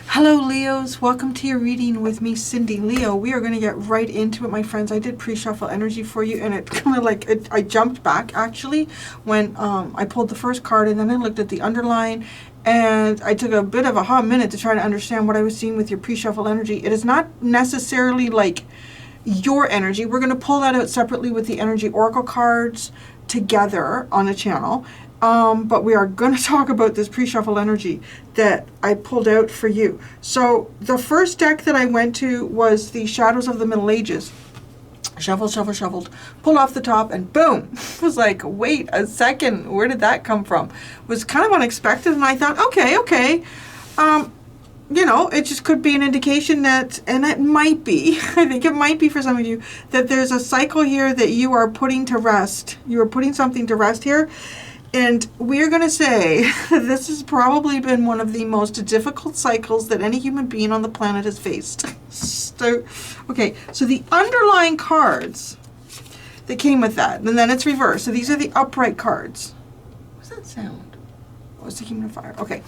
Hello Leos, welcome to your reading with me, Cindy. Leo, we are going to get right into it, my friends. I did pre-shuffle energy for you, and it kind of like, I jumped back actually when I pulled the first card, and then I looked at the underline, and I took a bit of a hot minute to try to understand what I was seeing with your pre-shuffle energy. It is not necessarily like your energy. We're going to pull that out separately with the energy oracle cards together on the channel. But we are going to talk about this pre-shuffle energy that I pulled out for you. So the first deck that I went to was the Shadows of the Middle Ages. Shuffled, shuffled, shuffled, pulled off the top, and boom. It was like, wait a second, where did that come from? It was kind of unexpected, and I thought, okay. You know, it just could be an indication that, and it might be, I think it might be for some of you, that there's a cycle here that you are putting to rest. You are putting something to rest here. And we're going to say this has probably been one of the most difficult cycles that any human being on the planet has faced. So, okay, so the underlying cards that came with that, and then it's reversed. So these are the upright cards. What's that sound? Oh, it's the human fire. Okay.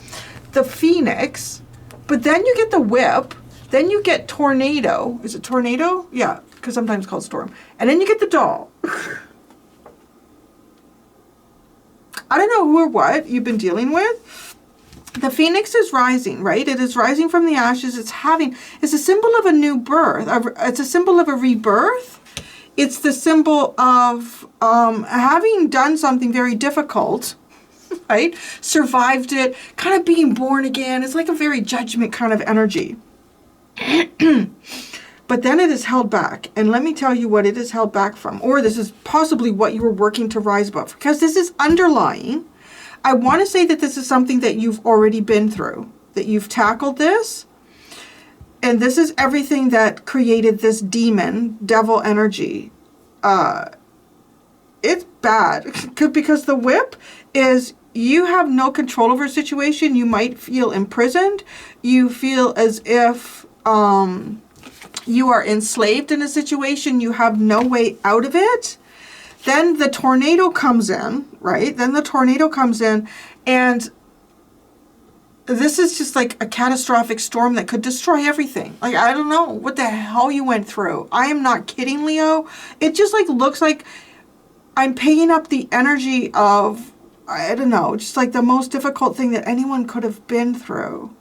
The Phoenix, but then you get the Whip, then you get Tornado. Is it Tornado? Yeah, because sometimes it's called Storm. And then you get the Doll. I don't know who or what you've been dealing with. The Phoenix is rising, right? It is rising from the ashes. It's a symbol of a new birth. It's a symbol of a rebirth. It's the symbol of having done something very difficult, right? Survived it, kind of being born again. It's like a very judgment kind of energy. But then it is held back. And let me tell you what it is held back from. Or this is possibly what you were working to rise above. Because this is underlying. I want to say that this is something that you've already been through. That you've tackled this. And this is everything that created this demon, devil energy. It's bad. Because the Whip is you have no control over a situation. You might feel imprisoned. You feel as if you are enslaved in a situation. You have no way out of it. Then the tornado comes in, right? Then the tornado comes in, and this is just like a catastrophic storm that could destroy everything. Like, I don't know what the hell you went through. I am not kidding, Leo. It just like looks like I'm picking up the energy of, I don't know, just like the most difficult thing that anyone could have been through.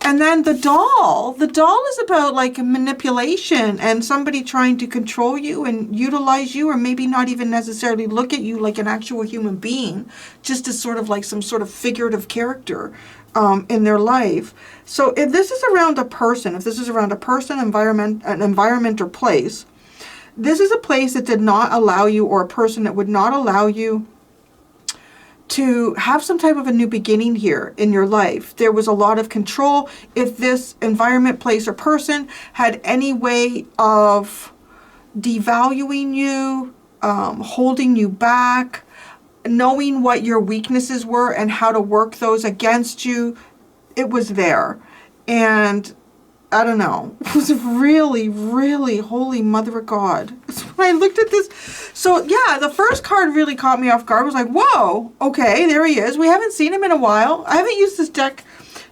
And then the doll is about like manipulation and somebody trying to control you and utilize you, or maybe not even necessarily look at you like an actual human being, just as sort of like some sort of figurative character in their life. So if this is around a person, an environment or place, this is a place that did not allow you, or a person that would not allow you to have some type of a new beginning here in your life. There was a lot of control. If this environment, place, or person had any way of devaluing you, holding you back, knowing what your weaknesses were and how to work those against you, it was there. And I don't know. It was really, really holy mother of God. So when I looked at this, so yeah, the first card really caught me off guard. I was like, whoa, okay, there he is. We haven't seen him in a while. I haven't used this deck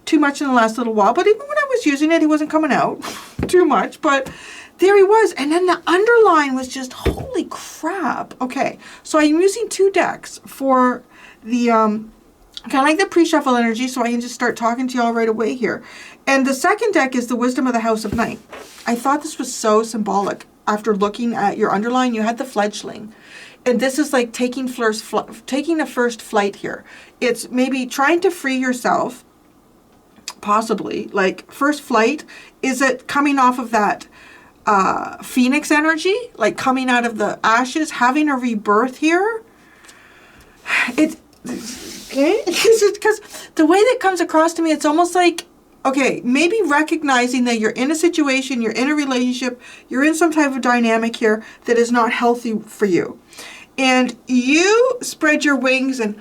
too much in the last little while, but even when I was using it, he wasn't coming out too much, but there he was. And then the underline was just, holy crap. Okay, so I'm using two decks for the, kind of like the pre-shuffle energy, so I can just start talking to y'all right away here. And the second deck is the Wisdom of the House of Night. I thought this was so symbolic. After looking at your underline, you had the fledgling. And this is like taking a first flight here. It's maybe trying to free yourself, possibly. Like, first flight, is it coming off of that Phoenix energy? Like, coming out of the ashes, having a rebirth here? It's... Okay, because the way that comes across to me, it's almost like, okay, maybe recognizing that you're in a situation, you're in a relationship, you're in some type of dynamic here that is not healthy for you. And you spread your wings and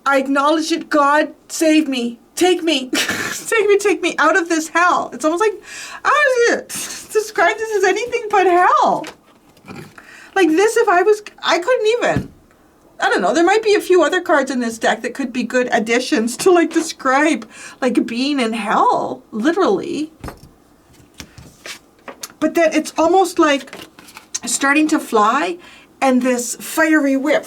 I acknowledge it. God, save me. Take me. take me out of this hell. It's almost like, I don't describe this as anything but hell. Like this, I couldn't even. I don't know, there might be a few other cards in this deck that could be good additions to like describe like being in hell, literally. But then it's almost like starting to fly, and this fiery whip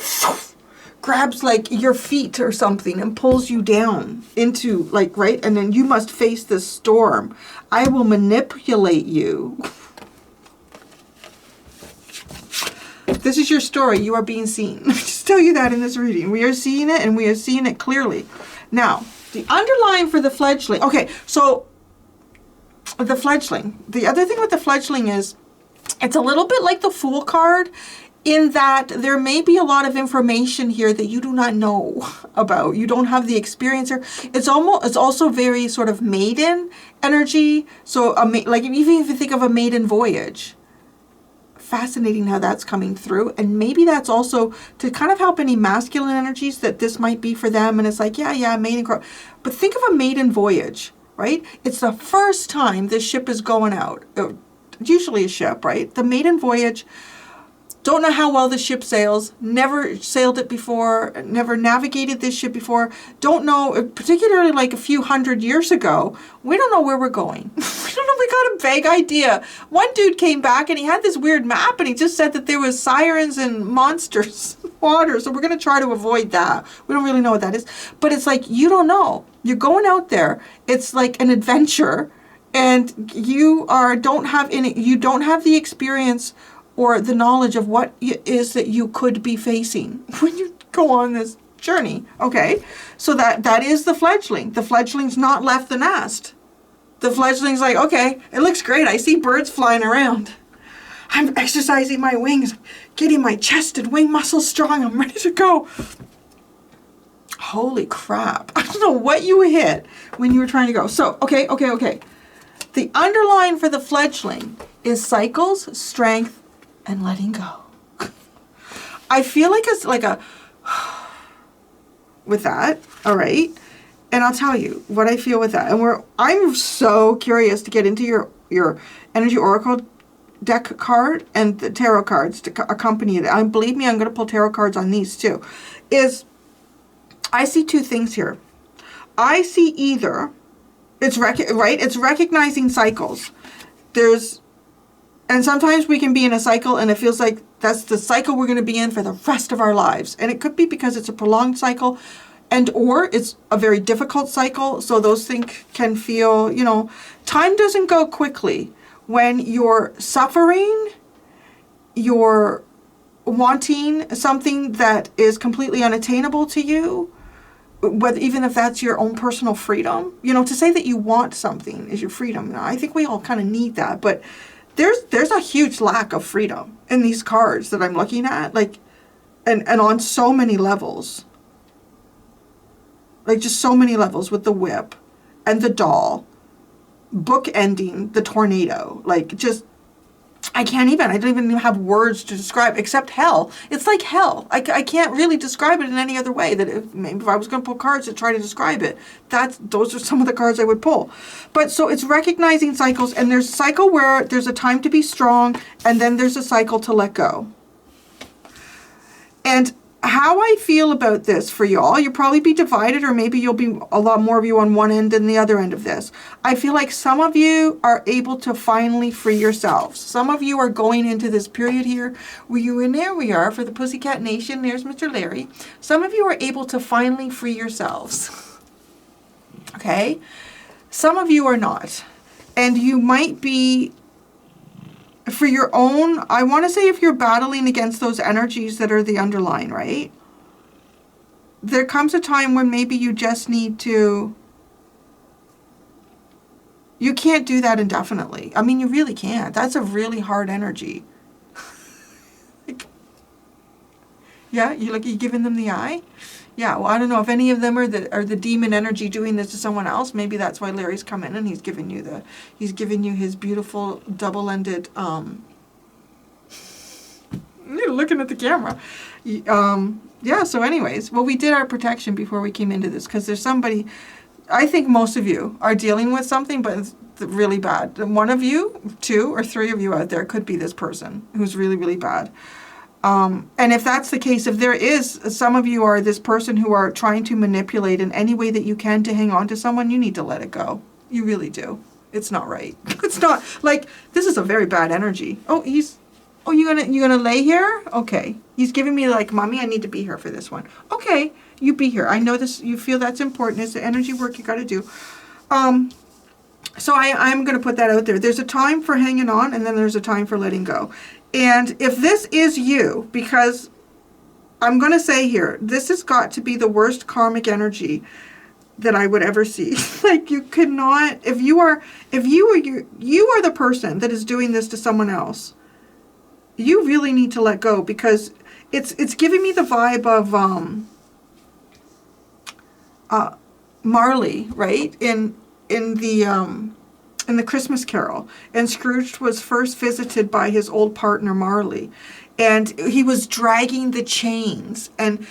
grabs like your feet or something and pulls you down into like, right? And then you must face this storm. I will manipulate you. This is your story. You are being seen. Let me just tell you that in this reading. We are seeing it, and we are seeing it clearly. Now, the underlying for the fledgling. Okay, so the fledgling. The other thing with the fledgling is it's a little bit like the Fool card in that there may be a lot of information here that you do not know about. You don't have the experience here. It's also very sort of maiden energy. So like even if you think of a maiden voyage. Fascinating how that's coming through, and maybe that's also to kind of help any masculine energies that this might be for them. And it's like, yeah, maiden, but think of a maiden voyage, right? It's the first time this ship is going out, usually a ship, right? The maiden voyage. Don't know how well the ship sails, never sailed it before, never navigated this ship before, don't know, particularly like a few hundred years ago, we don't know where we're going. We don't know, we got a vague idea. One dude came back and he had this weird map and he just said that there was sirens and monsters in water, so we're going to try to avoid that. We don't really know what that is, but it's like, you don't know. You're going out there. It's like an adventure, and you don't have the experience or the knowledge of what it is that you could be facing when you go on this journey. Okay, so that is the fledgling. The fledgling's not left the nest. The fledgling's like, okay, it looks great. I see birds flying around. I'm exercising my wings, getting my chest and wing muscles strong. I'm ready to go. Holy crap. I don't know what you hit when you were trying to go. So, okay. The underline for the fledgling is cycles, strength, and letting go. I feel like it's like a with that, all right? And I'll tell you what I feel with that. And I'm so curious to get into your energy oracle deck card and the tarot cards to accompany it. And believe me, I'm going to pull tarot cards on these too. I see two things here. I see either it's recognizing cycles. And sometimes we can be in a cycle and it feels like that's the cycle we're going to be in for the rest of our lives. And it could be because it's a prolonged cycle or it's a very difficult cycle. So those things can feel, time doesn't go quickly. When you're suffering, you're wanting something that is completely unattainable to you, even if that's your own personal freedom. To say that you want something is your freedom. Now, I think we all kind of need that, but there's a huge lack of freedom in these cards that I'm looking at, like, and on so many levels. Like, just so many levels with the whip and the doll, bookending the tornado. Like, just, I don't even have words to describe except hell. It's like hell. I can't really describe it in any other way. Maybe if I was going to pull cards to try to describe it, those are some of the cards I would pull. But so it's recognizing cycles, and there's a cycle where there's a time to be strong, and then there's a cycle to let go. And how I feel about this for y'all, you'll probably be divided, or maybe you'll be a lot more of you on one end than the other end of this. I feel like some of you are able to finally free yourselves. Some of you are going into this period here where there we are for the Pussycat Nation. There's Mr. Larry. Some of you are able to finally free yourselves. Okay? Some of you are not. And you might be, for your own, I want to say if you're battling against those energies that are the underlying, right? There comes a time when maybe you just need to, you can't do that indefinitely. I mean, you really can't. That's a really hard energy. Yeah, you giving them the eye? Yeah, well, I don't know if any of them are the demon energy doing this to someone else. Maybe that's why Larry's come in and he's giving you his beautiful double-ended, you're looking at the camera. Yeah, so anyways, well, we did our protection before we came into this because there's somebody, I think most of you are dealing with something, but it's really bad. One of you, two or three of you out there could be this person who's really, really bad. And if that's the case, if there is, some of you are this person who are trying to manipulate in any way that you can to hang on to someone, you need to let it go. You really do. It's not right. It's not, like, this is a very bad energy. Oh, you gonna lay here? Okay. He's giving me like, mommy, I need to be here for this one. Okay, you be here. I know this, you feel that's important. It's the energy work you gotta do. So I'm gonna put that out there. There's a time for hanging on, and then there's a time for letting go. And if this is you, because I'm going to say here, this has got to be the worst karmic energy that I would ever see. Like, you could not, if you are the person that is doing this to someone else, you really need to let go, because it's giving me the vibe of Marley, right? In the Christmas Carol, and Scrooge was first visited by his old partner Marley, and he was dragging the chains, and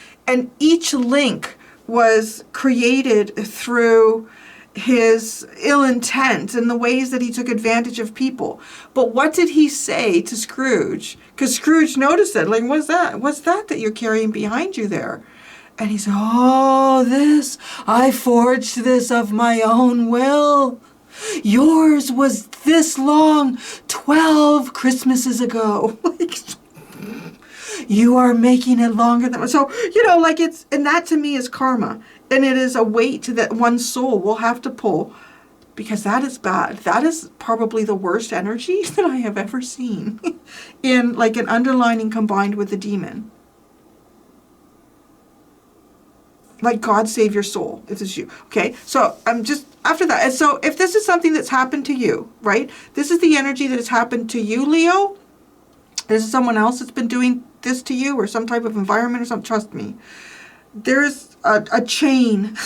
each link was created through his ill intent and the ways that he took advantage of people. But what did he say to Scrooge? Because Scrooge noticed it, like, what's that you're carrying behind you there? And he said, oh, this, I forged this of my own will. Yours was this long 12 Christmases ago. Like, you are making it longer than... So, like, it's... And that to me is karma. And it is a weight that one's soul will have to pull. Because that is bad. That is probably the worst energy that I have ever seen. In, like, an underlining combined with the demon. Like, God save your soul, if it's you. Okay, so I'm just, after that, and so if this is something that's happened to you, right? This is the energy that has happened to you, Leo. This is someone else that's been doing this to you, or some type of environment or something. Trust me. There's a chain,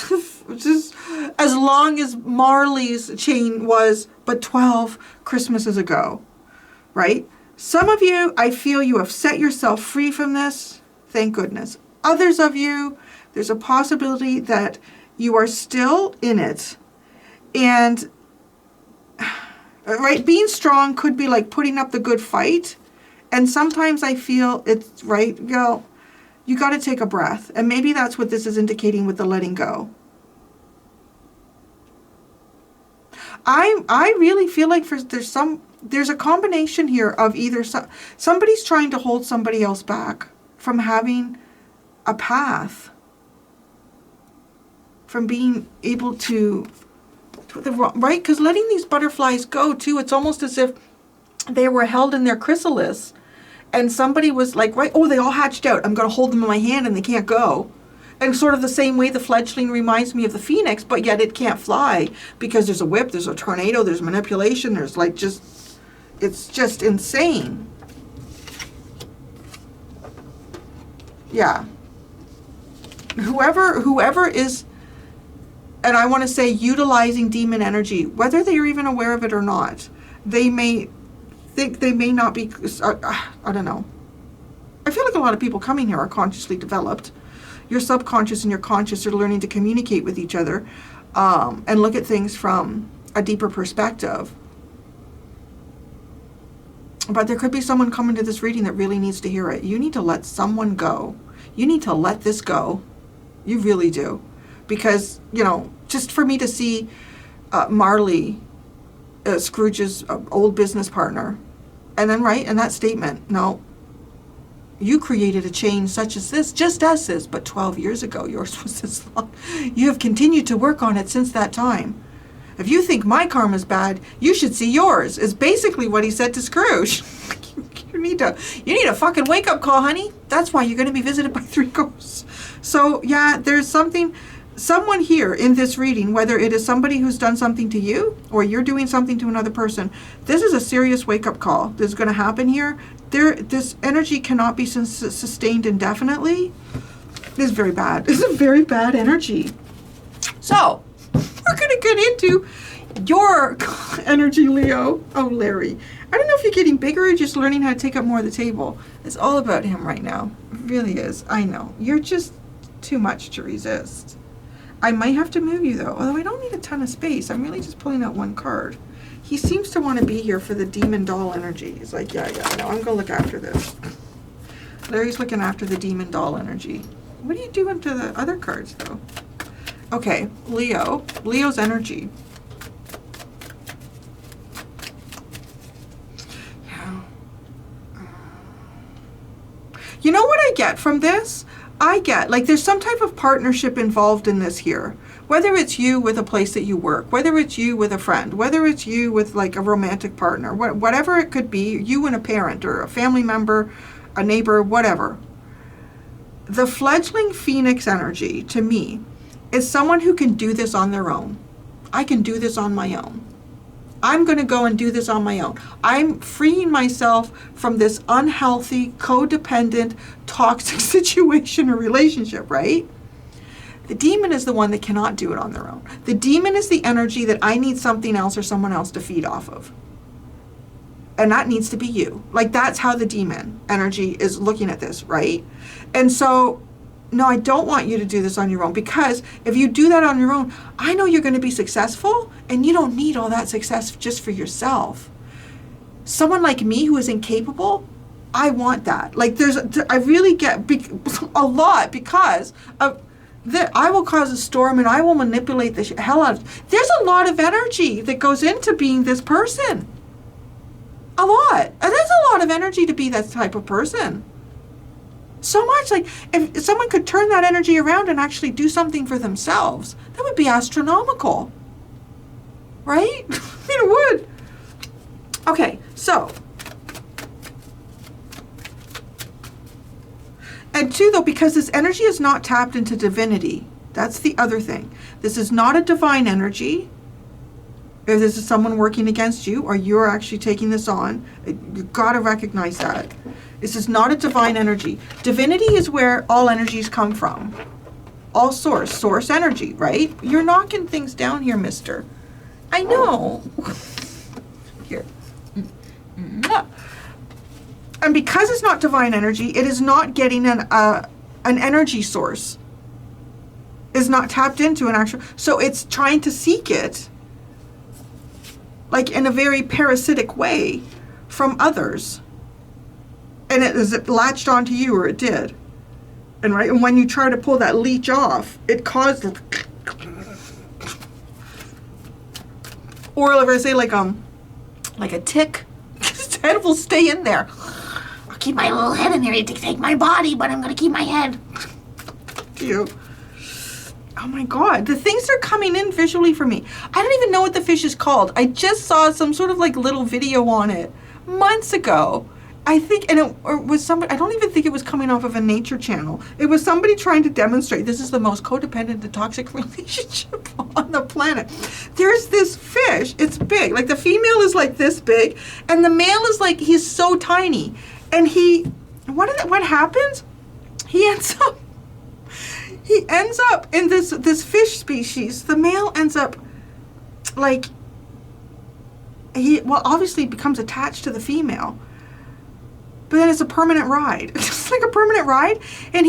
just as long as Marley's chain was, but 12 Christmases ago, right? Some of you, I feel you have set yourself free from this. Thank goodness. Others of you, there's a possibility that you are still in it. And, right, being strong could be like putting up the good fight. And sometimes I feel it's, right, you got to take a breath. And maybe that's what this is indicating with the letting go. I really feel like there's a combination here of either somebody's trying to hold somebody else back from having a path, from being able to right? Because letting these butterflies go too, it's almost as if they were held in their chrysalis, and somebody was like, right, oh, they all hatched out. I'm going to hold them in my hand and they can't go. And sort of the same way the fledgling reminds me of the phoenix, but yet it can't fly because there's a whip, there's a tornado, there's manipulation, there's like it's just insane. Yeah. Whoever is, and I want to say utilizing demon energy, whether they are even aware of it or not, they may think they may not be, I don't know. I feel like a lot of people coming here are consciously developed. Your subconscious and your conscious are learning to communicate with each other and look at things from a deeper perspective. But there could be someone coming to this reading that really needs to hear it. You need to let someone go. You need to let this go. You really do. Because, just for me to see Marley, Scrooge's old business partner, and then, right, and that statement, no, you created a chain such as this, just as this, but 12 years ago, yours was this long. You have continued to work on it since that time. If you think my karma's bad, you should see yours, is basically what he said to Scrooge. You need a fucking wake-up call, honey. That's why you're going to be visited by 3 ghosts. So, yeah, there's someone here in this reading, whether it is somebody who's done something to you or you're doing something to another person, this is a serious wake-up call that's going to happen here. This energy cannot be sustained indefinitely. This is very bad. This is a very bad energy. So, we're going to get into your energy, Leo. Oh, Larry. I don't know if you're getting bigger or just learning how to take up more of the table. It's all about him right now. It really is. I know. You're just too much to resist. I might have to move you, though. Although I don't need a ton of space. I'm really just pulling out one card. He seems to want to be here for the demon doll energy. He's like, yeah, no, I'm going to look after this. Larry's looking after the demon doll energy. What are you doing to the other cards, though? Okay, Leo. Leo's energy. Yeah. You know what I get from this? I get, like, there's some type of partnership involved in this here. Whether it's you with a place that you work, whether it's you with a friend, whether it's you with, like, a romantic partner, whatever it could be, you and a parent or a family member, a neighbor, whatever. The fledgling phoenix energy, to me, is someone who can do this on their own. I can do this on my own. I'm going to go and do this on my own. I'm freeing myself from this unhealthy, codependent, toxic situation or relationship, right? The demon is the one that cannot do it on their own. The demon is the energy that I need something else or someone else to feed off of. And that needs to be you. Like, that's how the demon energy is looking at this, right? And so, no, I don't want you to do this on your own, because if you do that on your own, I know you're going to be successful, and you don't need all that success just for yourself. Someone like me who is incapable, I want that. Like, I really get a lot because of that. I will cause a storm and I will manipulate the hell out of. There's a lot of energy that goes into being this person. A lot. And there's a lot of energy to be that type of person. So much. Like, if someone could turn that energy around and actually do something for themselves, that would be astronomical. Right? I mean, it would. Okay, so. And two, though, because this energy is not tapped into divinity. That's the other thing. This is not a divine energy. If this is someone working against you, or you're actually taking this on, you've got to recognize that. This is not a divine energy. Divinity is where all energies come from. All source energy, right? You're knocking things down here, mister. I know. Here. And because it's not divine energy, it is not getting an energy source. Is not tapped into an actual. So it's trying to seek it, like in a very parasitic way, from others. And it latched onto you, or it did. And right, and when you try to pull that leech off, it caused. Or if I say like a tick, its head will stay in there. I'll keep my little head in there. You take my body, but I'm gonna keep my head. You. Oh my God, the things are coming in visually for me. I don't even know what the fish is called. I just saw some sort of like little video on it months ago. I think, and it was somebody, I don't even think it was coming off of a nature channel. It was somebody trying to demonstrate this is the most codependent and toxic relationship on the planet. There's this fish, it's big, like the female is like this big, and the male is like, he's so tiny. And what happens? He ends up in this fish species. The male ends up like, obviously becomes attached to the female. But then it's a permanent ride. It's like a permanent ride. And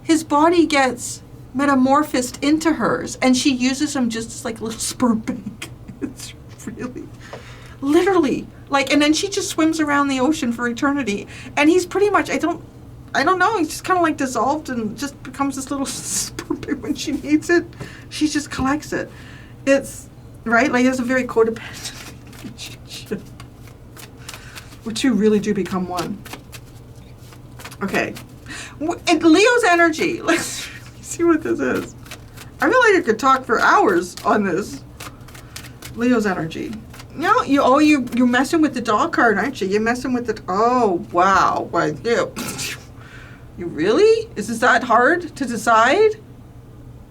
his body gets metamorphosed into hers. And she uses him just as like a little sperm bank. It's really, literally. Like, and then she just swims around the ocean for eternity. And he's pretty much, I don't know, he's just kind of like dissolved and just becomes this little sperm bank. When she needs it, she just collects it. It's, right? Like, it's a very codependent relationship. Where two really do become one. Okay. And Leo's energy. Let's see what this is. I feel like I could talk for hours on this. Leo's energy. No, you're messing with the doll card, aren't you? You're messing with the. Oh wow! Why you really? Is this that hard to decide?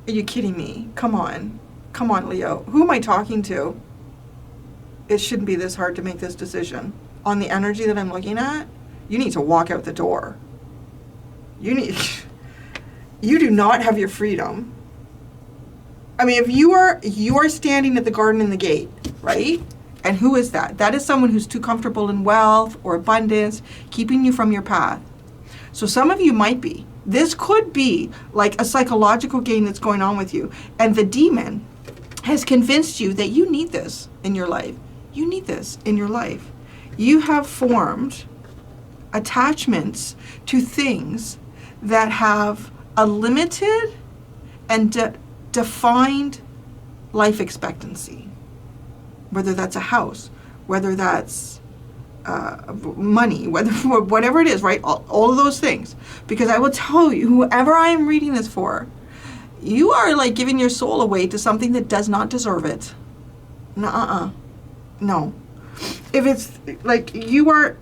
Are you kidding me? Come on, Leo. Who am I talking to? It shouldn't be this hard to make this decision. On the energy that I'm looking at, you need to walk out the door. You do not have your freedom. I mean, if you are standing at the garden in the gate, right? And who is that? That is someone who's too comfortable in wealth or abundance, keeping you from your path. So some of you might be. This could be like a psychological game that's going on with you. And the demon has convinced you that you need this in your life. You need this in your life. You have formed attachments to things that have a limited and defined life expectancy. Whether that's a house, whether that's money, whatever it is, right? All of those things. Because I will tell you, whoever I am reading this for, you are like giving your soul away to something that does not deserve it. No. If it's like you're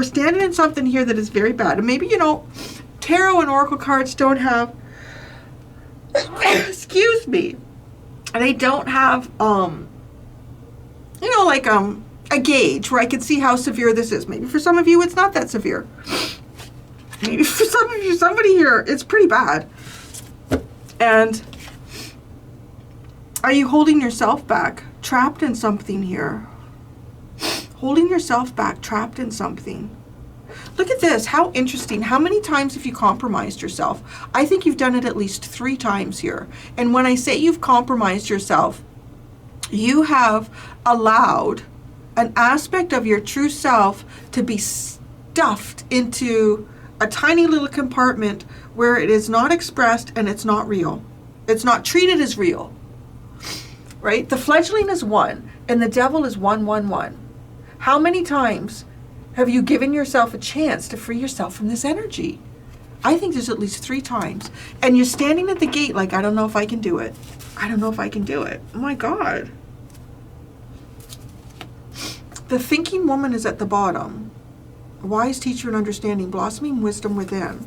standing in something here that is very bad, and maybe, tarot and oracle cards don't have, excuse me, they don't have, a gauge where I can see how severe this is. Maybe for some of you, it's not that severe. Maybe for some of you, somebody here, it's pretty bad. And are you holding yourself back, trapped in something here? Holding yourself back, trapped in something. Look at this. How interesting. How many times have you compromised yourself? I think you've done it at least 3 times here. And when I say you've compromised yourself, you have allowed an aspect of your true self to be stuffed into a tiny little compartment where it is not expressed and it's not real. It's not treated as real. Right? The fledgling is 1 and the devil is 111. How many times have you given yourself a chance to free yourself from this energy? I think there's at least 3 times. And you're standing at the gate like, I don't know if I can do it. I don't know if I can do it. Oh my God. The thinking woman is at the bottom. Wise teacher and understanding, blossoming wisdom within.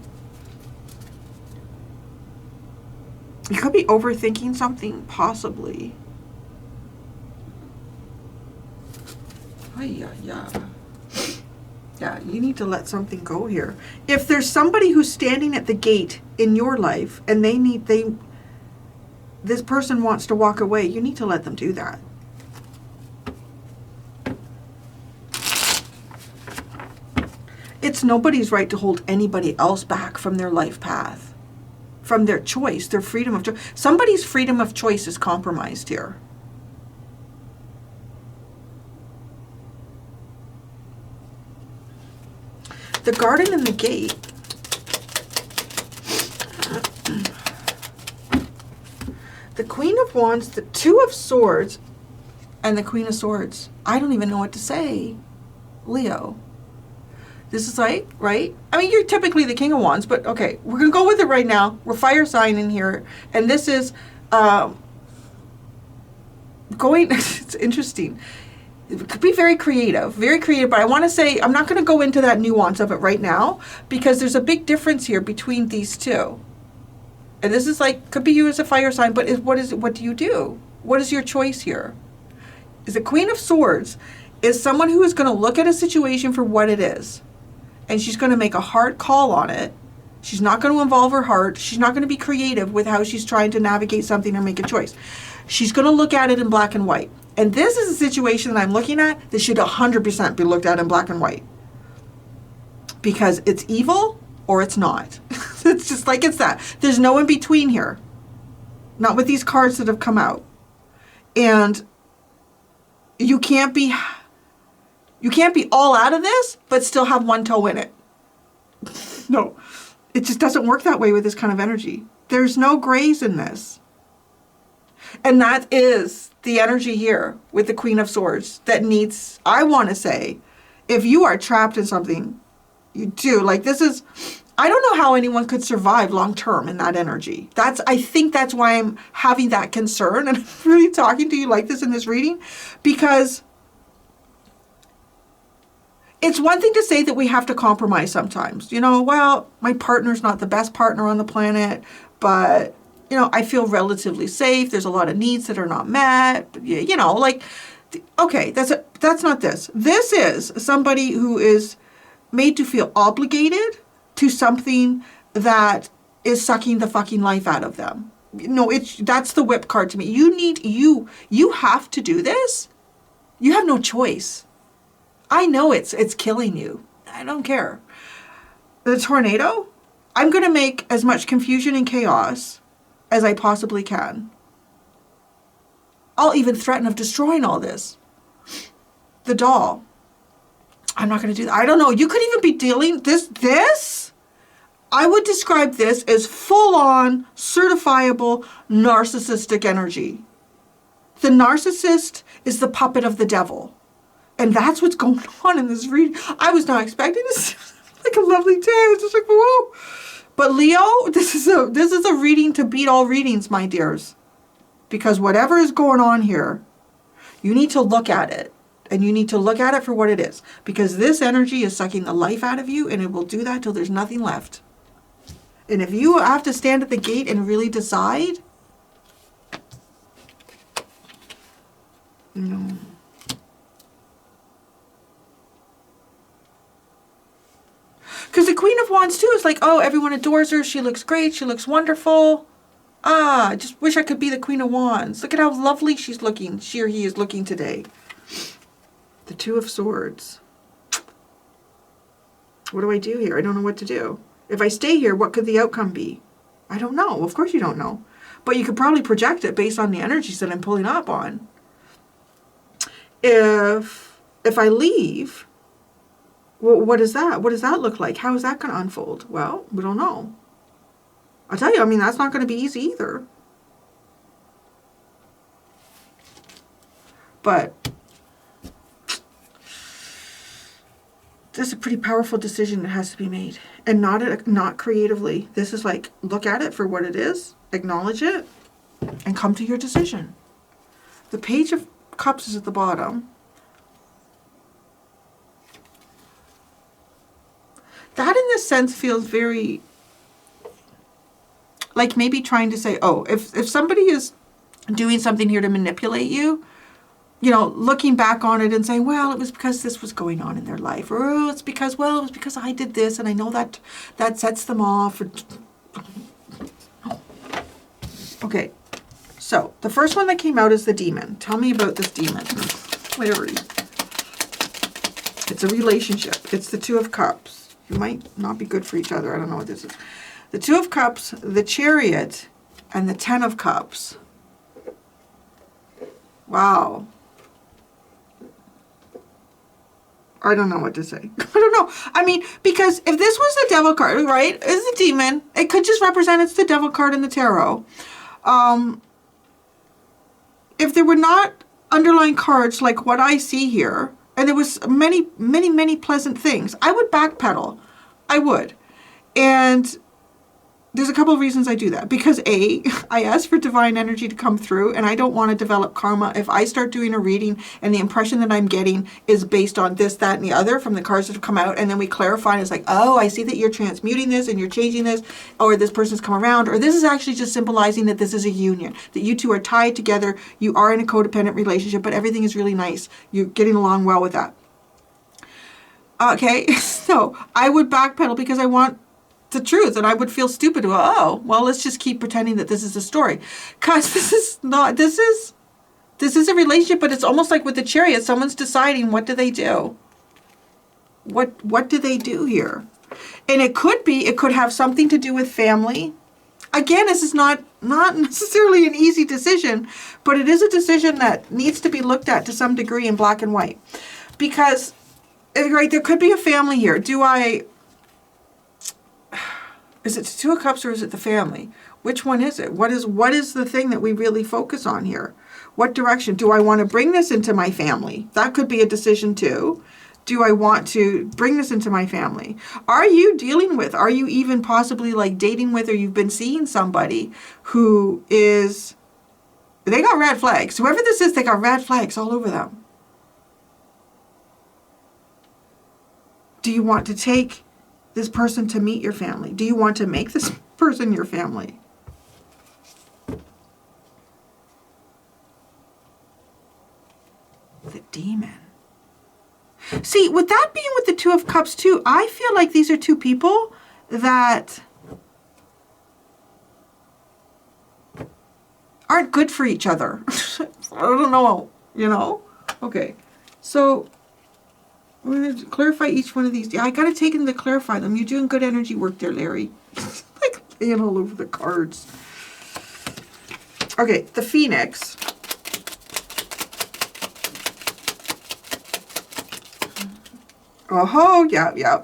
You could be overthinking something, possibly. Yeah, you need to let something go here. If there's somebody who's standing at the gate in your life and this person wants to walk away, you need to let them do that. It's nobody's right to hold anybody else back from their life path, from their choice, their freedom of choice. Somebody's freedom of choice is compromised here. The garden and the gate. The Queen of Wands, the 2 of Swords, and the Queen of Swords. I don't even know what to say, Leo. This is like, right? I mean, you're typically the King of Wands, but okay, we're going to go with it right now. We're fire sign in here. And this is it's interesting. It could be very creative, but I want to say, I'm not going to go into that nuance of it right now because there's a big difference here between these 2. And this is like, could be you as a fire sign, but what do you do? What is your choice here? Is the Queen of Swords is someone who is going to look at a situation for what it is. And she's going to make a hard call on it. She's not going to involve her heart. She's not going to be creative with how she's trying to navigate something or make a choice. She's going to look at it in black and white. And this is a situation that I'm looking at that should 100% be looked at in black and white. Because it's evil or it's not. It's just like it's that. There's no in between here. Not with these cards that have come out. And you can't be all out of this, but still have one toe in it. No, it just doesn't work that way with this kind of energy. There's no grays in this. And that is the energy here with the Queen of Swords that needs, I want to say, if you are trapped in something, you do. Like this is, I don't know how anyone could survive long term in that energy. I think that's why I'm having that concern and I'm really talking to you like this in this reading, because it's one thing to say that we have to compromise sometimes. Well, my partner's not the best partner on the planet, but, I feel relatively safe. There's a lot of needs that are not met. Okay, that's not this. This is somebody who is made to feel obligated to something that is sucking the fucking life out of them. That's the whip card to me. You have to do this. You have no choice. I know it's killing you. I don't care. The tornado, I'm going to make as much confusion and chaos as I possibly can. I'll even threaten of destroying all this. The doll. I'm not going to do that. I don't know. You could even be dealing this. I would describe this as full-on, certifiable, narcissistic energy. The narcissist is the puppet of the devil. And that's what's going on in this reading. I was not expecting this. Like a lovely day. I was just like, whoa. But Leo, this is a reading to beat all readings, my dears. Because whatever is going on here, you need to look at it. And you need to look at it for what it is. Because this energy is sucking the life out of you, and it will do that till there's nothing left. And if you have to stand at the gate and really decide, no. Because the Queen of Wands too is like, oh, everyone adores her. She looks great. She looks wonderful. I just wish I could be the Queen of Wands. Look at how lovely she's looking. She or he is looking today. The Two of Swords. What do I do here? I don't know what to do. If I stay here, what could the outcome be? I don't know. Of course you don't know. But you could probably project it based on the energies that I'm pulling up on. If I leave, well, what is that? What does that look like? How is that going to unfold? Well, we don't know. I'll tell you, I mean, that's not going to be easy either. But this is a pretty powerful decision that has to be made. And not creatively. This is like, look at it for what it is, acknowledge it, and come to your decision. The Page of Cups is at the bottom. That in this sense feels very like maybe trying to say, oh, if somebody is doing something here to manipulate you, you know, looking back on it and saying, well, it was because this was going on in their life. Or, oh, it's because, well, it was because I did this and I know that sets them off. Okay, so the first one that came out is the Demon. Tell me about this demon. Clarity. It's a relationship. It's the Two of Cups. You might not be good for each other. I don't know what this is. The Two of Cups, the Chariot, and the Ten of Cups. Wow. I don't know what to say. I don't know. I mean, because if this was the Devil card, right, it's a demon, it could just represent it's the Devil card in the tarot. If there were not underlying cards like what I see here, and there was many, many, many pleasant things, I would backpedal. I would. And there's a couple of reasons I do that. Because A, I ask for divine energy to come through, and I don't want to develop karma. If I start doing a reading and the impression that I'm getting is based on this, that, and the other from the cards that have come out, and then we clarify and it's like, oh, I see that you're transmuting this and you're changing this, or this person's come around, or this is actually just symbolizing that this is a union, that you two are tied together, you are in a codependent relationship, but everything is really nice. You're getting along well with that. Okay, so I would backpedal because I want the truth, and I would feel stupid. Oh, well, let's just keep pretending that this is a story, because this is not. This is a relationship, but it's almost like with the Chariot. Someone's deciding what do they do. What do they do here? And it could have something to do with family. Again, this is not necessarily an easy decision, but it is a decision that needs to be looked at to some degree in black and white, because right, there could be a family here. Is it the Two of Cups or is it the family? Which one is it? What is the thing that we really focus on here? What direction? Do I want to bring this into my family? That could be a decision too. Do I want to bring this into my family? Are you dealing with, are you even possibly like dating with, or you've been seeing somebody who is, they got red flags. Whoever this is, they got red flags all over them. Do you want to take this person to meet your family? Do you want to make this person your family? The Demon. See, with that being with the Two of Cups too, I feel like these are two people that aren't good for each other. I don't know, you know? Okay, so I'm going to clarify each one of these. Yeah, I got to take them to clarify them. You're doing good energy work there, Larry. Like laying all over the cards. Okay, the Phoenix. Oh, yeah, yeah.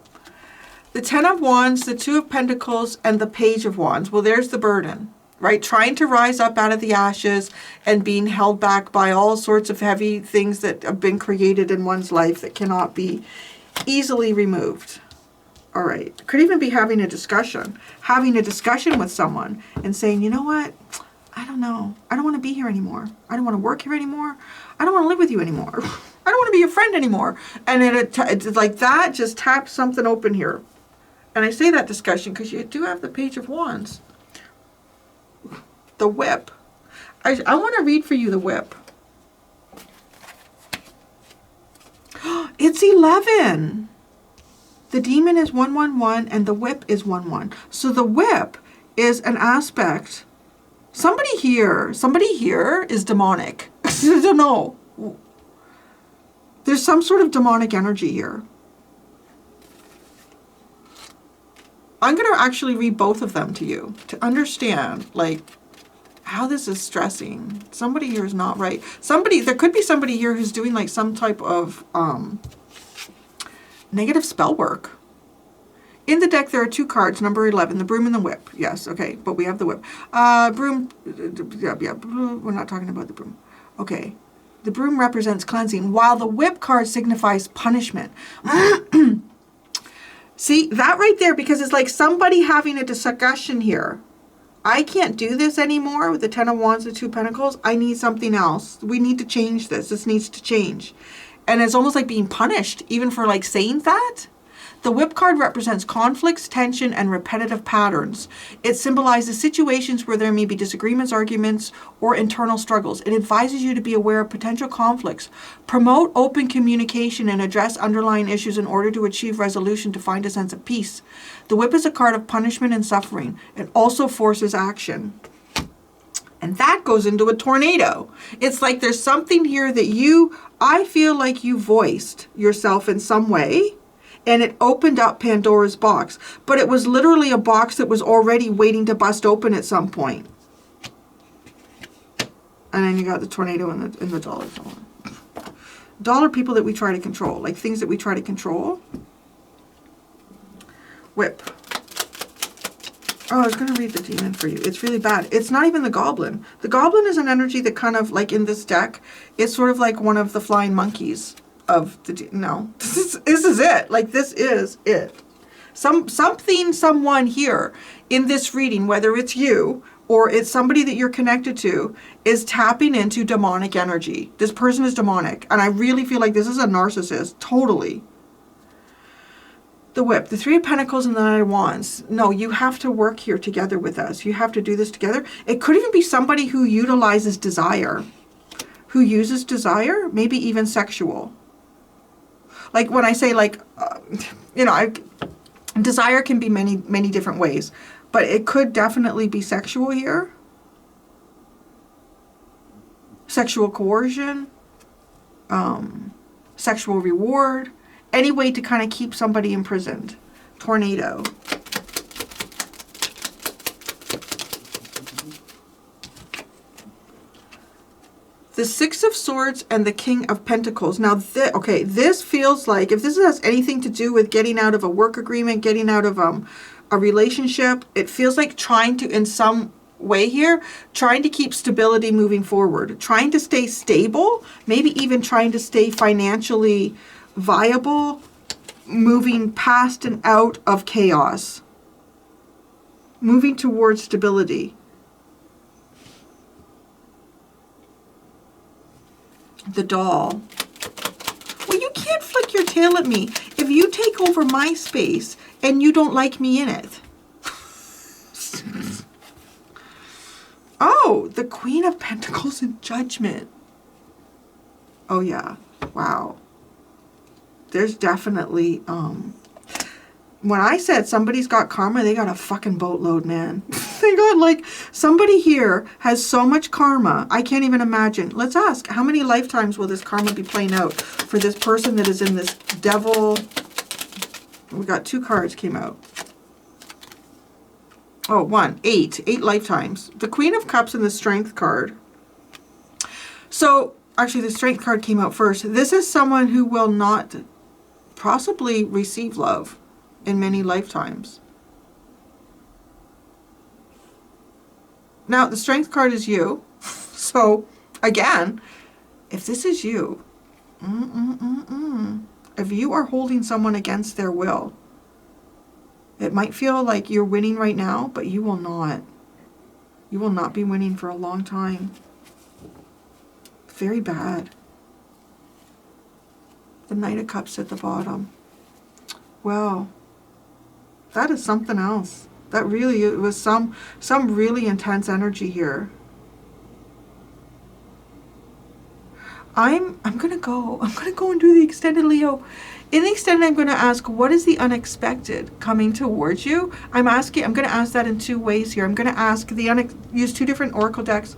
The Ten of Wands, the Two of Pentacles, and the Page of Wands. Well, there's the burden, right? Trying to rise up out of the ashes and being held back by all sorts of heavy things that have been created in one's life that cannot be easily removed. All right. Could even be having a discussion with someone and saying, you know what? I don't know. I don't want to be here anymore. I don't want to work here anymore. I don't want to live with you anymore. I don't want to be your friend anymore. And it's like that just taps something open here. And I say that discussion because you do have the Page of Wands. The Whip. I want to read for you the Whip. It's 11. The Demon is 111 and the Whip is 11. So the Whip is an aspect. Somebody here is demonic. I don't know. There's some sort of demonic energy here. I'm going to actually read both of them to you to understand, like, how this is stressing. Somebody here is not right. There could be somebody here who's doing, like, some type of negative spell work. In the deck, there are two cards, number 11, the Broom and the Whip. Yes, okay, but we have the Whip. Broom, yeah, we're not talking about the Broom. Okay, the Broom represents cleansing, while the Whip card signifies punishment. See, that right there, because it's like somebody having a discussion here. I can't do this anymore with the Ten of Wands, the Two Pentacles. I need something else. We need to change this. This needs to change. And it's almost like being punished, even for like saying that. The Whip card represents conflicts, tension, and repetitive patterns. It symbolizes situations where there may be disagreements, arguments, or internal struggles. It advises you to be aware of potential conflicts, promote open communication, and address underlying issues in order to achieve resolution to find a sense of peace. The Whip is a card of punishment and suffering. It also forces action. And that goes into a tornado. It's like there's something here that I feel like you voiced yourself in some way. And it opened up Pandora's box. But it was literally a box that was already waiting to bust open at some point. And then you got the tornado and the dollar. Dollar people that we try to control. Like things that we try to control. Whip. Oh, I was going to read the Demon for you. It's really bad. It's not even the Goblin. The Goblin is an energy that kind of, like in this deck, it's sort of like one of the flying monkeys. No, this is it. Like, this is it. Someone here in this reading, whether it's you or it's somebody that you're connected to, is tapping into demonic energy. This person is demonic. And I really feel like this is a narcissist. Totally. The Whip, the Three of Pentacles and the Knight of Wands. No, you have to work here together with us. You have to do this together. It could even be somebody who utilizes desire. Who uses desire, maybe even sexual. Like when I say like, desire can be many, many different ways, but it could definitely be sexual here. Sexual coercion, sexual reward, any way to kind of keep somebody imprisoned. Tornado. The Six of Swords and the King of Pentacles. Now, this feels like, if this has anything to do with getting out of a work agreement, getting out of a relationship, it feels like trying to, in some way here, trying to keep stability moving forward, trying to stay stable, maybe even trying to stay financially viable, moving past and out of chaos, moving towards stability. The Doll. Well, you can't flick your tail at me if you take over my space and you don't like me in it. Oh, the Queen of Pentacles and Judgment. Oh, yeah. Wow. There's definitely, when I said somebody's got karma, they got a fucking boatload, man. They got like, somebody here has so much karma, I can't even imagine. Let's ask, how many lifetimes will this karma be playing out for this person that is in this devil? We got two cards came out. Oh, 1, 8 lifetimes. The Queen of Cups and the Strength card. So, actually the Strength card came out first. This is someone who will not possibly receive love in many lifetimes. Now, the Strength card is you. So, again, if this is you, if you are holding someone against their will, it might feel like you're winning right now, but you will not. You will not be winning for a long time. Very bad. The Knight of Cups at the bottom. Well, that is something else. That really, it was some really intense energy here. I'm gonna go and do the extended, Leo. In the extended, I'm gonna ask, what is the unexpected coming towards you? I'm gonna ask that in two ways here. I'm gonna ask use two different oracle decks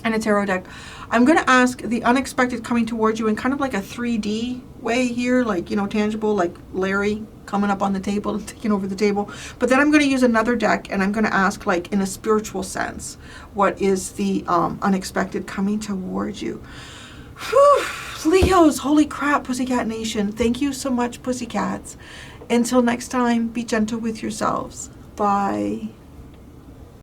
and a tarot deck. I'm gonna ask the unexpected coming towards you in kind of like a 3D way here, like, you know, tangible, like Larry coming up on the table and taking over the table. But then I'm gonna use another deck and I'm gonna ask, like, in a spiritual sense, what is the unexpected coming towards you? Whew. Leos, holy crap, Pussycat Nation. Thank you so much, Pussycats. Until next time, be gentle with yourselves. Bye.